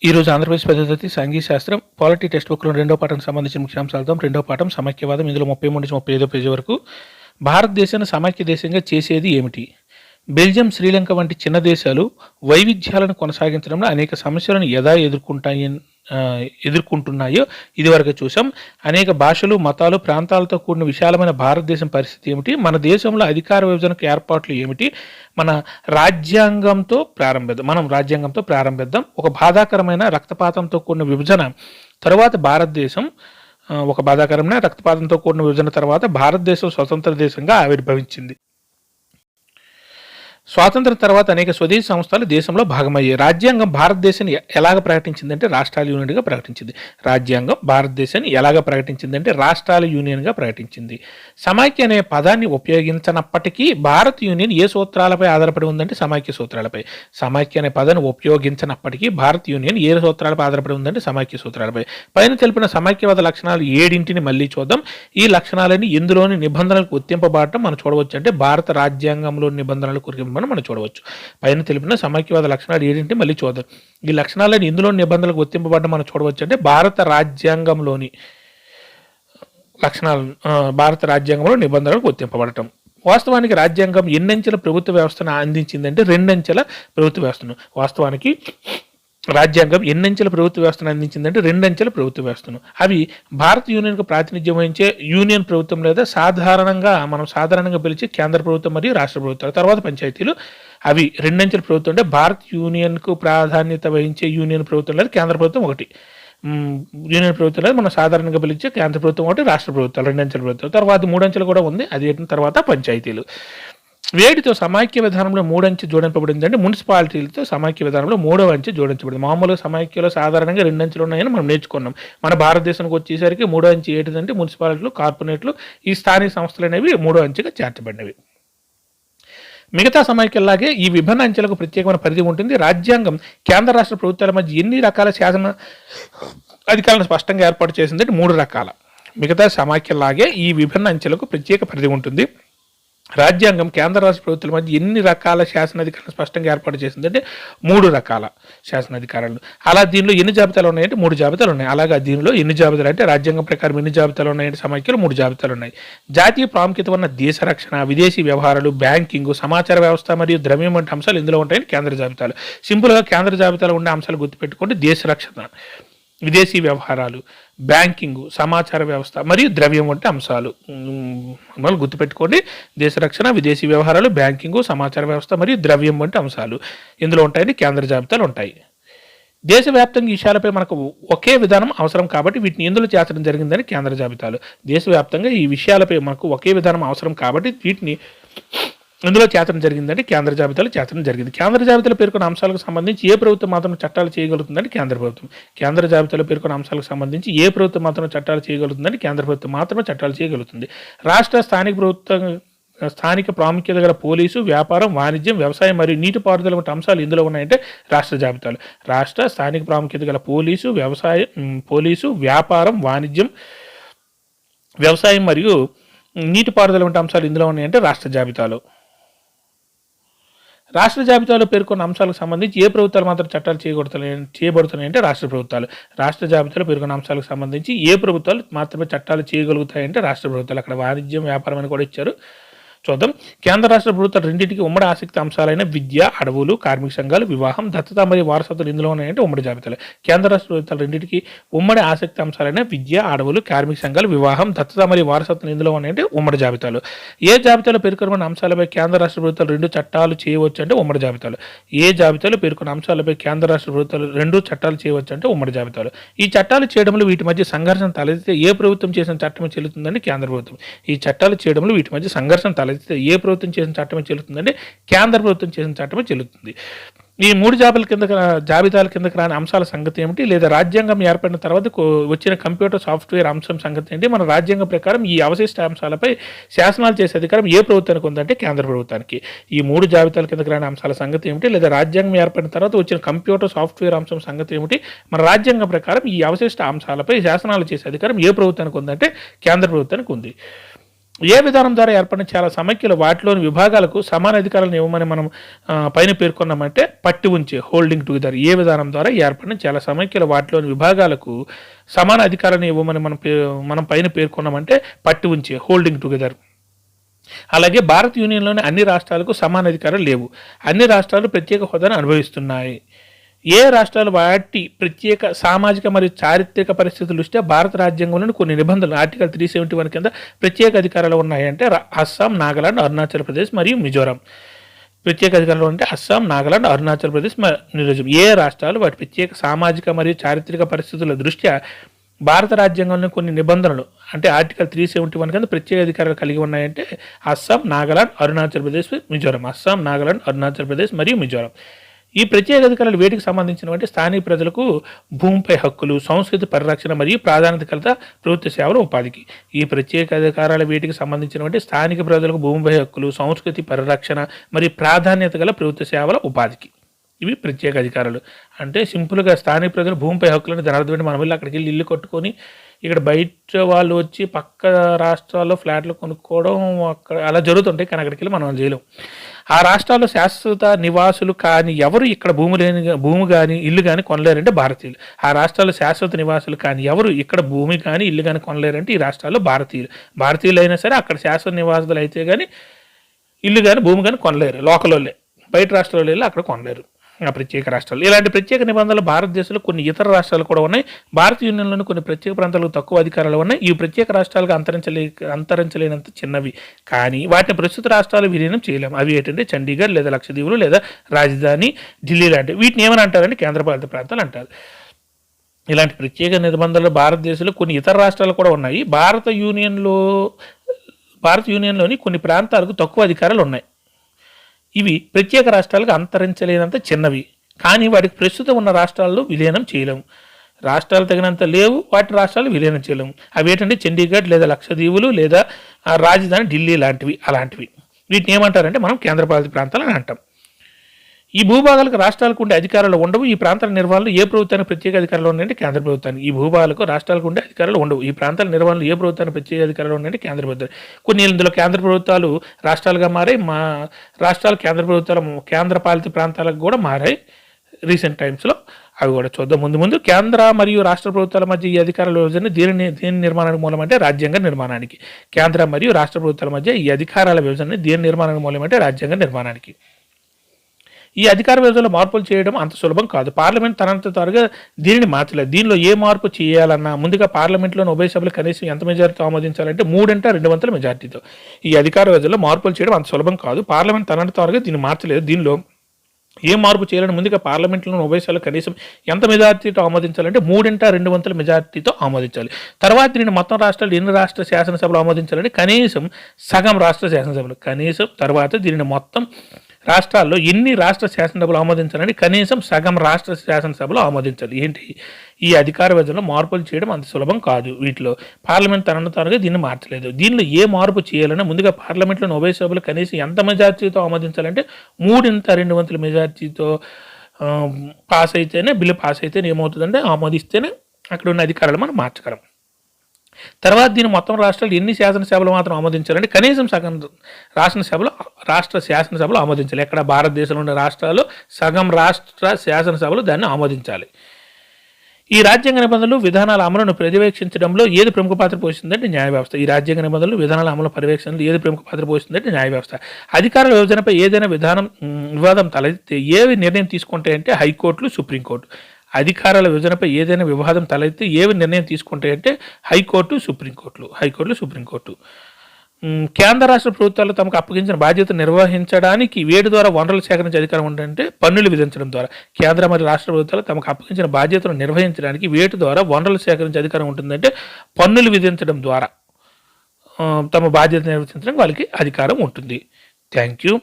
ఈరోజు ఆంధ్రప్రదేశ్ పద్ధతి సాంఘిక శాస్త్రం పాలిటీ టెక్స్ట్ బుక్లో రెండో పాఠానికి సంబంధించిన ముఖ్యాంశాలతో రెండో పాఠం సమైక్యవాదం. ఇందులో 33 నుంచి 35 పేజీ వరకు భారతదేశాన్ని సమైక్య దేశంగా చేసేది ఏమిటి? బెల్జియం, శ్రీలంక వంటి చిన్న దేశాలు వైవిధ్యాలను కొనసాగించడంలో అనేక సమస్యలను ఎలా ఎదుర్కొంటున్నాయో ఇదివరకు చూసాం. అనేక భాషలు, మతాలు, ప్రాంతాలతో కూడిన విశాలమైన భారతదేశం పరిస్థితి ఏమిటి? మన దేశంలో అధికార విభజనకు ఏర్పాట్లు ఏమిటి? మనం రాజ్యాంగంతో ప్రారంభిద్దాం. ఒక బాధాకరమైన రక్తపాతంతో కూడిన విభజన తర్వాత భారతదేశం స్వతంత్ర దేశంగా ఆవిర్భవించింది. స్వాతంత్రం తర్వాత అనేక స్వదేశీ సంస్థలు దేశంలో భాగమయ్యాయి. రాజ్యాంగం భారతదేశాన్ని ఎలాగ ప్రకటించిందంటే రాష్ట్రాల యూనియన్గా ప్రకటించింది. సమైక్య అనే పదాన్ని ఉపయోగించనప్పటికీ భారత యూనియన్ ఏ సూత్రాలపై ఆధారపడి ఉందంటే సమైక్య సూత్రాలపై. పైన తెలిపిన సమైక్యవాద లక్షణాలు 7 మళ్ళీ చూద్దాం. ఈ లక్షణాలని ఎందులోని నిబంధనలకు వర్తింపబడటం మనం చూడవచ్చు అంటే భారత రాజ్యాంగంలోని నిబంధనలకు మనం చూడవచ్చు. పైన తెలిపిన సమైక్యవాద లక్షణాలు 7 మళ్ళీ చూద్దాం. ఈ లక్షణాలను ఇందులో నిబంధనలకు వర్తింపబడడం మనం చూడవచ్చు అంటే భారత రాజ్యాంగంలో నిబంధనలకు వర్తింపబడటం. వాస్తవానికి రాజ్యాంగం ఎన్నంచెల ప్రభుత్వ వ్యవస్థను అందించిందంటే 2 అంచెల ప్రభుత్వ వ్యవస్థను. అవి భారత యూనియన్కు ప్రాతినిధ్యం వహించే యూనియన్ ప్రభుత్వం లేదా సాధారణంగా పిలిచే కేంద్ర ప్రభుత్వం మరియు రాష్ట్ర ప్రభుత్వాలు. తర్వాత పంచాయతీలు. అవి 2 అంచెల ప్రభుత్వం అంటే భారత యూనియన్కు ప్రాధాన్యత వహించే యూనియన్ ప్రభుత్వం లేదా కేంద్ర ప్రభుత్వం ఒకటి. యూనియన్ ప్రభుత్వం లేదా మనం సాధారణంగా పిలిచే కేంద్ర ప్రభుత్వం ఒకటి, రాష్ట్ర ప్రభుత్వాలు 2 అంచెల ప్రభుత్వం. తర్వాత 3 అంచెలు కూడా ఉంది. అది తర్వాత పంచాయతీలు. వేటితో సమైక్య విధానంలో 3 అంచె జోడింపబడింది అంటే మున్సిపాలిటీలతో సమైక్య విధానంలో 3వ అంచె జోడించబడింది. మామూలుగా సమైక్యలో సాధారణంగా 2 అంచెలు ఉన్నాయని మనం నేర్చుకున్నాం. మన భారతదేశానికి వచ్చేసరికి 3వ అంచె ఏంటిదంటే మున్సిపాలిటీలు, కార్పొరేట్లు, ఈ స్థానిక సంస్థలు అనేవి 3వ అంచెగా చేర్చబడినవి. మిగతా సమైక్యలాగే ఈ విభిన్న అంచెలకు ప్రత్యేకమైన పరిధి ఉంటుంది. రాజ్యాంగం కేంద్ర రాష్ట్ర ప్రభుత్వాల మధ్య ఎన్ని రకాల శాసన అధికారులను స్పష్టంగా ఏర్పాటు చేసిందంటే 3 రకాల. మిగతా సమైక్యలాగే ఈ విభిన్న అంచెలకు ప్రత్యేక పరిధి ఉంటుంది. రాజ్యాంగం కేంద్ర రాష్ట్ర ప్రభుత్వాల మధ్య ఎన్ని రకాల శాసనాధికారులను స్పష్టంగా ఏర్పాటు చేసిందంటే 3 రకాల శాసనాధికారాలు. అలా దీనిలో ఎన్ని జాబితాలు ఉన్నాయంటే 3 జాబితాలు ఉన్నాయి. అలాగా దీనిలో ఎన్ని జాబితాలు అంటే రాజ్యాంగం ప్రకారం ఎన్ని జాబితాలు ఉన్నాయంటే సమైక్యలో 3 జాబితాలు ఉన్నాయి. జాతీయ ప్రాముఖ్యత ఉన్న దేశ రక్షణ, విదేశీ వ్యవహారాలు, బ్యాంకింగ్, సమాచార వ్యవస్థ మరియు ద్రవ్యం వంటి అంశాలు ఇందులో ఉంటాయని కేంద్ర జాబితాలు. సింపుల్గా కేంద్ర జాబితాలో ఉండే అంశాలు గుర్తుపెట్టుకోండి. దేశ రక్షణ, విదేశీ వ్యవహారాలు, బ్యాంకింగ్, సమాచార వ్యవస్థ మరియు ద్రవ్యం వంటి అంశాలు గుర్తుపెట్టుకోండి. దేశ రక్షణ, విదేశీ వ్యవహారాలు, బ్యాంకింగ్, సమాచార వ్యవస్థ మరియు ద్రవ్యం వంటి అంశాలు ఇందులో ఉంటాయని కేంద్ర జాబితాలు ఉంటాయి. దేశవ్యాప్తంగా ఈ విషయాలపై మనకు ఒకే విధానం అవసరం కాబట్టి వీటిని ఎందులో చేర్చడం జరిగిందని కేంద్ర జాబితాలు. దేశవ్యాప్తంగా ఈ విషయాలపై మనకు ఒకే విధానం అవసరం కాబట్టి వీటిని ఇందులో చేర్చడం జరిగిందంటే కేంద్ర జాబితాలో చేర్చడం జరిగింది. కేంద్ర జాబితాలో పేర్కొన్న అంశాలకు సంబంధించి ఏ ప్రభుత్వం మాత్రం చట్టాలు చేయగలుగుతుందని కేంద్ర ప్రభుత్వం. కేంద్ర జాబితాలో పేర్కొన్న అంశాలకు సంబంధించి ఏ ప్రభుత్వం మాత్రం చట్టాలు చేయగలుగుతుందని కేంద్ర ప్రభుత్వం మాత్రమే చట్టాలు చేయగలుగుతుంది. స్థానిక ప్రాముఖ్యత గల పోలీసు, వ్యాపారం, వాణిజ్యం, వ్యవసాయం మరియు నీటిపారుదల వంటి అంశాలు ఇందులో ఉన్నాయంటే రాష్ట్ర జాబితాలు. స్థానిక ప్రాముఖ్యత గల పోలీసు, వ్యాపారం, వాణిజ్యం, వ్యవసాయం మరియు నీటిపారుదల వంటి అంశాలు ఇందులో ఉన్నాయంటే రాష్ట్ర జాబితాలు. రాష్ట్ర జాబితాలో పేర్కొన్న అంశాలకు సంబంధించి ఏ ప్రభుత్వాలు మాత్రం చట్టాలు చేయబడుతున్నాయంటే రాష్ట్ర ప్రభుత్వాలు. రాష్ట్ర జాబితాలో పేర్కొన్న అంశాలకు సంబంధించి ఏ ప్రభుత్వాలు మాత్రమే చట్టాలు చేయగలుగుతాయంటే రాష్ట్ర ప్రభుత్వాలు. అక్కడ వాణిజ్యం, వ్యాపారం అని కూడా ఇచ్చారు. చూద్దాం. కేంద్ర రాష్ట్ర ప్రభుత్వాలు రెండింటికి ఉమ్మడి ఆసక్తి అంశాలైన విద్య, అడవులు, కార్మిక సంఘాలు, వివాహం, దత్తత మరియు వారసత్వం ఇందులో ఉన్నాయంటే ఉమ్మడి జాబితాలు. కేంద్ర రాష్ట్ర ప్రభుత్వాలు రెండింటికి ఉమ్మడి ఆసక్తి అంశాలైన విద్య, అడవులు, కార్మిక సంఘాలు, వివాహం, దత్తత మరియు వారసత్వం ఇందులో ఉన్నాయంటే ఉమ్మడి జాబితాలు. ఏ జాబితాలో పేర్కొన్న అంశాలపై కేంద్ర రాష్ట్ర ప్రభుత్వాలు 2 చట్టాలు చేయవచ్చు అంటే ఉమ్మడి జాబితాలు. ఏ జాబితాలో పేర్కొన్న అంశాలపై కేంద్ర రాష్ట్ర ప్రభుత్వాలు 2 చట్టాలు చేయవచ్చు అంటే ఉమ్మడి జాబితాలు. ఈ చట్టాలు చేయడంలో వీటి మధ్య సంఘర్షణ తలెత్తితే ఏ ప్రభుత్వం చేసిన చట్టమే చెల్లుతుందని కేంద్ర ప్రభుత్వం. ఈ చట్టాలు చేయడంలో వీటి మధ్య సంఘర్షణ తలెత్తితే ఏ ప్రభుత్వం చేసిన చట్టమే చెల్లుతుందంటే కేంద్ర ప్రభుత్వం చేసిన చట్టమే చెల్లుతుంది. ఈ 3 జాబితాల కిందకి రాని అంశాల సంగతి ఏమిటి? లేదా రాజ్యాంగం ఏర్పడిన తర్వాత వచ్చిన కంప్యూటర్ సాఫ్ట్వేర్ అంశం సంగతి ఏంటి? మన రాజ్యాంగం ప్రకారం ఈ అవశిష్ట అంశాలపై శాసనాలు చేసే అధికారం ఏ ప్రభుత్వానికి ఉందంటే కేంద్ర ప్రభుత్వానికి. ఈ 3 జాబితాల కిందకి రాని అంశాల సంగతి ఏమిటి? లేదా రాజ్యాంగం ఏర్పడిన తర్వాత వచ్చిన కంప్యూటర్ సాఫ్ట్వేర్ అంశం సంగతి ఏమిటి? మన రాజ్యాంగం ప్రకారం ఈ అవశిష్ట అంశాలపై శాసనాలు చేసే అధికారం ఏ ప్రభుత్వానికి ఉందంటే కేంద్ర ప్రభుత్వానికి ఉంది. ఏ విధానం ద్వారా ఏర్పడిన చాలా సమైక్యలు వాటిలోని విభాగాలకు సమాన అధికారాలను ఇవ్వమని మనం పైన పేర్కొన్నామంటే పట్టి ఉంచే హోల్డింగ్ టుగెదర్. ఏ విధానం ద్వారా ఏర్పడిన చాలా సమైక్యలు వాటిలోని విభాగాలకు సమాన అధికారాన్ని ఇవ్వమని మనం పైన పేర్కొన్నామంటే పట్టి ఉంచే హోల్డింగ్ టుగెదర్. అలాగే భారత యూనియన్లోని అన్ని రాష్ట్రాలకు సమాన అధికారాలు లేవు. అన్ని రాష్ట్రాలు ప్రత్యేక హోదాను అనుభవిస్తున్నాయి. ఏ రాష్ట్రాలు వాటి ప్రత్యేక సామాజిక మరియు చారిత్రక పరిస్థితుల దృష్ట్యా భారత రాజ్యాంగంలోని కొన్ని నిబంధనలు ఆర్టికల్ 371 కింద ప్రత్యేక అధికారాలు ఉన్నాయంటే అస్సాం, నాగాలాండ్, అరుణాచల్ ప్రదేశ్ మరియు మిజోరాం. ప్రత్యేక అధికారాలు అంటే అస్సాం, నాగాలాండ్, అరుణాచల్ ప్రదేశ్, మిజోరాం. ఏ రాష్ట్రాలు వాటి ప్రత్యేక సామాజిక మరియు చారిత్రక పరిస్థితుల దృష్ట్యా భారత రాజ్యాంగంలో కొన్ని నిబంధనలు అంటే ఆర్టికల్ 371 కింద ప్రత్యేక అధికారాలు కలిగి ఉన్నాయంటే అస్సాం, నాగాలాండ్, అరుణాచల్ ప్రదేశ్, మిజోరాం. అస్సాం, నాగాలాండ్, అరుణాచల్ ప్రదేశ్ మరియు మిజోరాం. ఈ ప్రత్యేక అధికారాలు వేటికి సంబంధించినవంటే స్థానిక ప్రజలకు భూమిపై హక్కులు, సంస్కృతి పరిరక్షణ మరియు ప్రాధాన్యత కలత ప్రభుత్వ సేవల ఉపాధికి. ఈ ప్రత్యేక అధికారాల వేటికి సంబంధించినవంటే స్థానిక ప్రజలకు భూమిపై హక్కులు, సంస్కృతి పరిరక్షణ మరియు ప్రాధాన్యత గల ప్రభుత్వ సేవల ఉపాధికి. ఇవి ప్రత్యేక అధికారాలు. అంటే సింపుల్గా స్థానిక ప్రజలు భూమిపై హక్కులను దాని అర్థం మనం వెళ్ళి అక్కడికి వెళ్ళి ఇల్లు కట్టుకొని ఇక్కడ బయట వాళ్ళు వచ్చి పక్క రాష్ట్రాల్లో ఫ్లాట్లు కొనుక్కోవడం అక్కడ అలా జరుగుతుంటాయి. కానీ అక్కడికి వెళ్ళి మనం చేయలేం. ఆ రాష్ట్రాల్లో శాశ్వత నివాసులు కానీ ఎవరు ఇక్కడ భూమి కానీ ఇల్లు కానీ కొనలేరంటే భారతీయులు. ఆ రాష్ట్రాల్లో శాశ్వత నివాసులు కానీ ఎవరు ఇక్కడ భూమి కానీ ఇల్లు కానీ కొనలేరంటే ఈ రాష్ట్రాల్లో భారతీయులు అయినా సరే అక్కడ శాశ్వత నివాసులు అయితే కానీ ఇల్లు కానీ భూమి కానీ కొనలేరు. లోకల్ వాళ్ళే, బయట రాష్ట్రాల్లో వెళ్ళి అక్కడ కొనలేరు ఆ ప్రత్యేక రాష్ట్రాలు. ఇలాంటి ప్రత్యేక నిబంధనలు భారతదేశంలో కొన్ని ఇతర రాష్ట్రాలు కూడా ఉన్నాయి. భారత యూనియన్లోని కొన్ని ప్రత్యేక ప్రాంతాలకు తక్కువ అధికారాలు ఉన్నాయి. ఈ ప్రత్యేక రాష్ట్రాలకు అంతరించలేనంత చిన్నవి, కానీ వాటిని ప్రస్తుత రాష్ట్రాలు విలీనం చేయలేము. అవి ఏంటంటే చండీగఢ్ లేదా లక్షద్వీపులు లేదా రాజధాని ఢిల్లీ లాంటివి. వీటిని ఏమని అంటారంటే కేంద్రపాలిత ప్రాంతాలు అంటారు. ఇలాంటి ప్రత్యేక నిబంధనలు భారతదేశంలో కొన్ని ఇతర రాష్ట్రాలు కూడా ఉన్నాయి. భారత యూనియన్లోని కొన్ని ప్రాంతాలకు తక్కువ అధికారాలు ఉన్నాయి. ఇవి ప్రత్యేక రాష్ట్రాలకు అంతరించలేనంత చిన్నవి, కానీ వాటికి ప్రస్తుతం ఉన్న రాష్ట్రాల్లో విలీనం చేయలేము. రాష్ట్రాలు తగినంత లేవు, వాటి రాష్ట్రాలు విలీనం చేయలేము. అవి ఏంటంటే చండీగఢ్ లేదా లక్షద్వీపులు లేదా రాజధాని ఢిల్లీ లాంటివి. అలాంటివి వీటిని ఏమంటారంటే మనం కేంద్రపాలిత ప్రాంతాలు అని అంటాం. ఈ భూభాగాలకు రాష్ట్రాలకు ఉండే అధికారాలు ఉండవు. ఈ ప్రాంతాల నిర్వహణలో ఏ ప్రభుత్వానికి ప్రత్యేక అధికారాలు ఉన్నాయంటే కేంద్ర ప్రభుత్వానికి. ఈ భూభాగాలకు రాష్ట్రాలకు ఉండే అధికారాలు ఉండవు. ఈ ప్రాంతాల నిర్వహణలో ఏ ప్రభుత్వానికి ప్రత్యేక అధికారాలు ఉన్నాయంటే కేంద్ర ప్రభుత్వం. కొన్ని ఇందులో కేంద్ర ప్రభుత్వాలు రాష్ట్రాలుగా మారాయి. మా రాష్ట్రాలు కేంద్ర ప్రభుత్వాలు కేంద్రపాలిత ప్రాంతాలకు కూడా మారాయి రీసెంట్ టైమ్స్లో. అవి కూడా చూద్దాం ముందు. కేంద్ర మరియు రాష్ట్ర ప్రభుత్వాల మధ్య ఈ అధికారాల విభజన దేని నిర్మాణానికి మూలం అంటే రాజ్యాంగ నిర్మాణానికి. కేంద్ర మరియు రాష్ట్ర ప్రభుత్వాల మధ్య ఈ అధికారాల విభజన దేని నిర్మాణానికి మూలం అంటే రాజ్యాంగ నిర్మాణానికి. ఈ అధికార విభజనలో మార్పులు చేయడం అంత సులభం కాదు. పార్లమెంట్ తనంత త్వరగా దీనిని మార్చలేదు. దీనిలో ఏ మార్పు చేయాలన్నా ముందుగా పార్లమెంట్లోని ఉభయ సభలు కనీసం ఎంత మెజారిటీతో ఆమోదించాలంటే 3/2 మెజారిటీతో. ఈ అధికార విభజనలో మార్పులు చేయడం అంత సులభం కాదు. పార్లమెంట్ తనంత త్వరగా దీన్ని మార్చలేదు. దీనిలో ఏ మార్పు చేయాలని ముందుగా పార్లమెంట్లోని ఉభయ సభలు కనీసం ఎంత మెజారిటీతో ఆమోదించాలంటే 3/2 మెజారిటీతో ఆమోదించాలి. తర్వాత దీనిని మొత్తం రాష్ట్రాలు ఎన్ని రాష్ట్ర శాసనసభలు ఆమోదించాలంటే కనీసం సగం రాష్ట్ర శాసనసభలు. తర్వాత దీనిని మొత్తం రాష్ట్రాల్లో ఎన్ని రాష్ట్ర శాసనసభలు ఆమోదించాలని కనీసం సగం రాష్ట్ర శాసనసభలు ఆమోదించాలి. ఏంటి ఈ అధికార విభజనలో మార్పులు చేయడం అంత సులభం కాదు. వీటిలో పార్లమెంట్ తనగా దీన్ని మార్చలేదు. దీనిలో ఏ మార్పు చేయాలన్నా ముందుగా పార్లమెంట్లోని ఉభయ సభలు కనీసం ఎంత మెజార్టీతో ఆమోదించాలంటే 3/2 మెజార్టీతో పాస్ అయితేనే బిల్లు పాస్ అయితేనే ఏమవుతుందంటే ఆమోదిస్తేనే అక్కడ ఉన్న అధికారాలు మనం మార్చగలం. తర్వాత దీని మొత్తం రాష్ట్రాలు ఎన్ని శాసనసభలు మాత్రం ఆమోదించాలంటే కనీసం సగం రాష్ట్ర శాసనసభలు ఆమోదించాలి. ఎక్కడ భారతదేశంలో ఉన్న రాష్ట్రాలు సగం రాష్ట్ర శాసనసభలు దాన్ని ఆమోదించాలి. ఈ రాజ్యాంగ నిబంధనలు విధానాల అమలును పర్యవేక్షించడంలో ఏది ప్రముఖ పాత్ర పోషిస్తుందంటే న్యాయ వ్యవస్థ. ఈ రాజ్యాంగ నిబంధనలు విధానాల అమలు పర్యవేక్షణలో ఏది ప్రముఖ పాత్ర పోషిస్తుందంటే న్యాయ వ్యవస్థ. అధికార విభజనపై ఏదైనా వివాదం తలెత్తే ఏవి నిర్ణయం తీసుకుంటాయంటే హైకోర్టులు, సుప్రీంకోర్టు. అధికారాల విభజనపై ఏదైనా వివాదం తలెత్తే ఏవి నిర్ణయం తీసుకుంటాయంటే హైకోర్టులు, సుప్రీంకోర్టు. కేంద్ర రాష్ట్ర ప్రభుత్వాలు తమకు అప్పగించిన బాధ్యత నిర్వహించడానికి వేటి ద్వారా వనరులు సేకరించే అధికారం ఉందంటే పన్నులు విధించడం ద్వారా. కేంద్ర మరియు రాష్ట్ర ప్రభుత్వాలు తమకు అప్పగించిన బాధ్యతను నిర్వహించడానికి వేటి ద్వారా వనరులు సేకరించే అధికారం ఉంటుందంటే పన్నులు విధించడం ద్వారా తమ బాధ్యత నిర్వహించడానికి వాళ్ళకి అధికారం ఉంటుంది. Thank you.